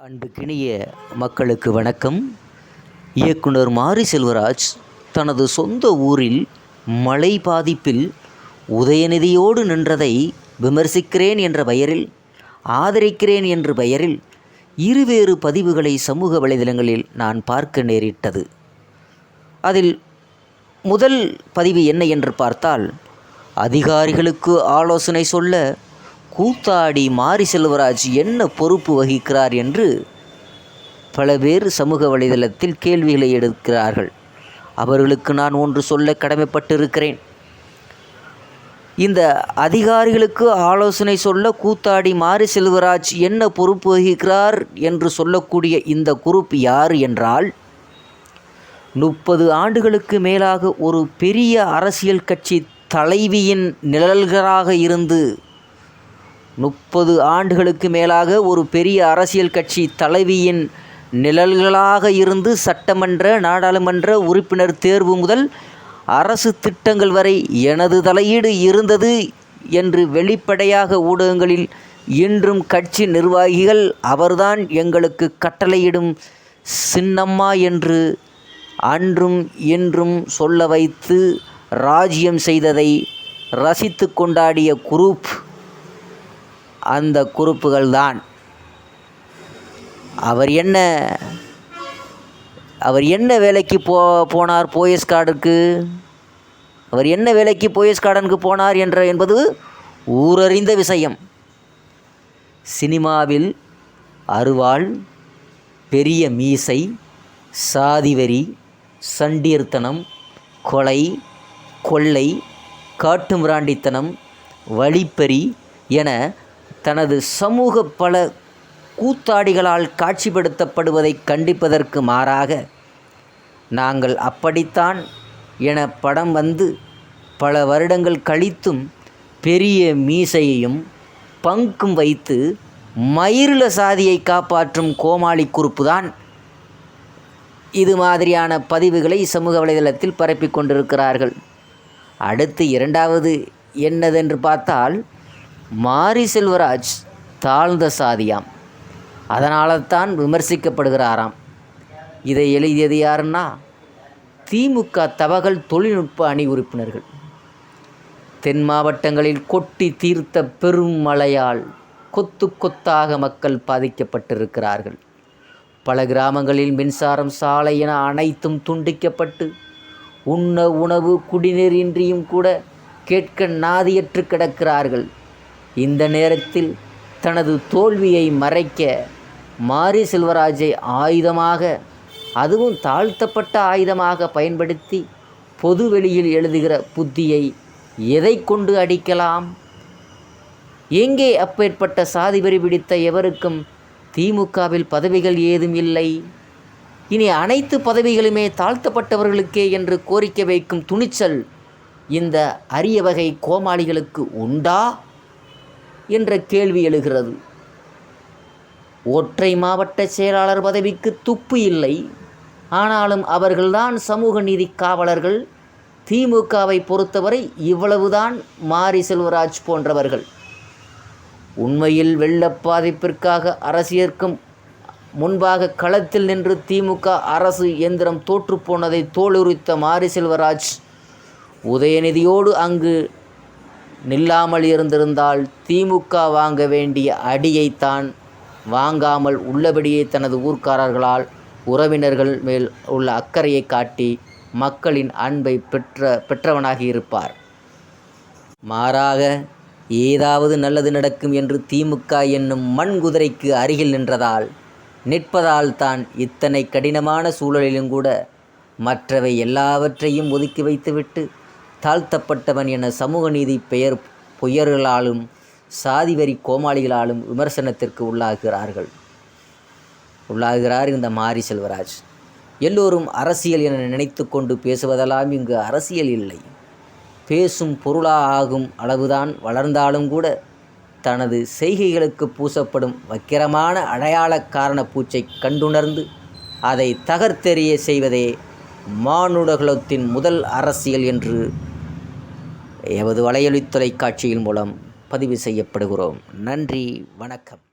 அன்புக்கினிய மக்களுக்கு வணக்கம். இயக்குனர் மாரி செல்வராஜ் தனது சொந்த ஊரில் மழை பாதிப்பில் உதயநிதியோடு நின்றதை விமர்சிக்கிறேன் என்ற பெயரில், ஆதரிக்கிறேன் என்ற பெயரில் இருவேறு பதிவுகளை சமூக வலைதளங்களில் நான் பார்க்க நேரிட்டது. அதில் முதல் பதிவு என்ன என்று பார்த்தால், அதிகாரிகளுக்கு ஆலோசனை சொல்ல கூத்தாடி மாரி செல்வராஜ் என்ன பொறுப்பு வகிக்கிறார் என்று பல பேர் சமூக வலைதளத்தில் கேள்விகளை எடுக்கிறார்கள். அவர்களுக்கு நான் ஒன்று சொல்ல கடமைப்பட்டிருக்கிறேன். இந்த அதிகாரிகளுக்கு ஆலோசனை சொல்ல கூத்தாடி மாரி செல்வராஜ் என்ன பொறுப்பு வகிக்கிறார் என்று சொல்லக்கூடிய இந்த குரூப் யார் என்றால், 30 ஆண்டுகளுக்கு மேலாக ஒரு பெரிய அரசியல் கட்சி தலைவியின் நிழல்களாக இருந்து 30 ஆண்டுகளுக்கு மேலாக ஒரு பெரிய அரசியல் கட்சி தலைவியின் நிழல்களாக இருந்து சட்டமன்ற நாடாளுமன்ற உறுப்பினர் தேர்வு முதல் அரசு திட்டங்கள் வரை எனது தலையீடு இருந்தது என்று வெளிப்படையாக ஊடகங்களில் இன்றும் கட்சி நிர்வாகிகள் அவர்தான் எங்களுக்கு கட்டளையிடும் சின்னம்மா என்று அன்றும் இன்றும் சொல்ல வைத்து ராஜ்யம் செய்ததை ரசித்து கொண்டாடிய குரூப் அந்த குரூப்புகள்தான். அவர் என்ன வேலைக்கு போனார் போயஸ் கார்டுக்கு? அவர் என்ன வேலைக்கு போயஸ் கார்டனுக்கு போனார் என்பது ஊரறிந்த விஷயம். சினிமாவில் அருவாள், பெரிய மீசை, சாதிவெறி, சண்டியர்த்தனம், கொலை, கொள்ளை, காட்டுமிராண்டித்தனம், வழிப்பறி என தனது சமூக பல கூத்தாடிகளால் காட்சிப்படுத்தப்படுவதை கண்டிப்பதற்கு மாறாக, நாங்கள் அப்படித்தான் என படம் வந்து பல வருடங்கள் கழித்தும் பெரிய மீசையையும் பங்கும் வைத்து மயிரிழ சாதியை காப்பாற்றும் கோமாளி குறுப்புதான் இது மாதிரியான பதிவுகளை சமூக வலைதளத்தில் பரப்பிக் கொண்டிருக்கிறார்கள். அடுத்து இரண்டாவது என்னதென்று பார்த்தால், மாரி செல்வராஜ் தாழ்ந்த சாதியாம், அதனால தான் விமர்சிக்கப்படுகிறாராம். இதை எழுதியது யாருன்னா, திமுக தவகல் தொழில்நுட்ப அணி உறுப்பினர்கள். தென் மாவட்டங்களில் கொட்டி தீர்த்த பெரும் மழையால் கொத்து கொத்தாக மக்கள் பாதிக்கப்பட்டிருக்கிறார்கள். பல கிராமங்களில் மின்சாரம், சாலை என அனைத்தும் துண்டிக்கப்பட்டு உண்ண உணவு குடிநீர் இன்றியும் கூட கேட்க நாதியற்று கிடக்கிறார்கள். இந்த நேரத்தில் தனது தோல்வியை மறைக்க மாரி செல்வராஜை ஆயுதமாக, அதுவும் தாழ்த்தப்பட்ட ஆயுதமாக பயன்படுத்தி பொது வெளியில் எழுதுகிற புத்தியை எதை கொண்டு அடிக்கலாம்? எங்கே அப்பேற்பட்ட சாதிவெறி பிடித்த எவருக்கும் திமுகவில் பதவிகள் ஏதும் இல்லை, இனி அனைத்து பதவிகளுமே தாழ்த்தப்பட்டவர்களுக்கே என்று கோரிக்கை வைக்கும் துணிச்சல் இந்த அரிய வகை கோமாளிகளுக்கு உண்டா என்ற கேள்வி எழுகிறது. ஒற்றை மாவட்ட செயலாளர் பதவிக்கு துப்பு இல்லை, ஆனாலும் அவர்கள்தான் சமூக நீதி காவலர்கள். திமுகவை பொறுத்தவரை இவ்வளவுதான் மாரி செல்வராஜ் போன்றவர்கள். உண்மையில் வெள்ள பாதிப்பிற்காக அரசியலுக்கும் முன்பாக களத்தில் நின்று திமுக அரசு எந்திரம் தோற்றுப்போனதை தோலுரித்த மாரி செல்வராஜ் உதயநிதியோடு அங்கு நில்லாமல் இருந்திருந்தால் திமுக வாங்க வேண்டிய அடியைத்தான் வாங்காமல் உள்ளபடியே தனது ஊர்க்காரர்களால் உறவினர்கள் மேல் உள்ள அக்கறையை காட்டி மக்களின் அன்பை பெற்றவனாகி இருப்பார். மாறாக ஏதாவது நல்லது நடக்கும் என்று திமுக என்னும் மண் குதிரைக்கு அருகில் நிற்பதால் தான் இத்தனை கடினமான சூழலிலும் கூட மற்றவை எல்லாவற்றையும் ஒதுக்கி வைத்துவிட்டு தாழ்த்தப்பட்டவன் என சமூக நீதி பெயர் பொய்யர்களாலும் சாதிவெறி கோமாளிகளாலும் விமர்சனத்திற்கு உள்ளாகிறார் இந்த மாரி செல்வராஜ். எல்லோரும் அரசியல் என நினைத்து கொண்டு பேசுவதெல்லாம் இங்கு அரசியல் இல்லை. பேசும் பொருளாக ஆகும் அளவுதான் வளர்ந்தாலும் கூட தனது செய்கைகளுக்கு பூசப்படும் வக்கிரமான அடையாள காரண பூச்சை கண்டுணர்ந்து அதை தகர்த்தெறிய செய்வதே மானுடகுலத்தின் முதல் அரசியல் என்று எமது வலையொலி தொலைக்காட்சியின் மூலம் பதிவு செய்யப்படுகிறோம். நன்றி, வணக்கம்.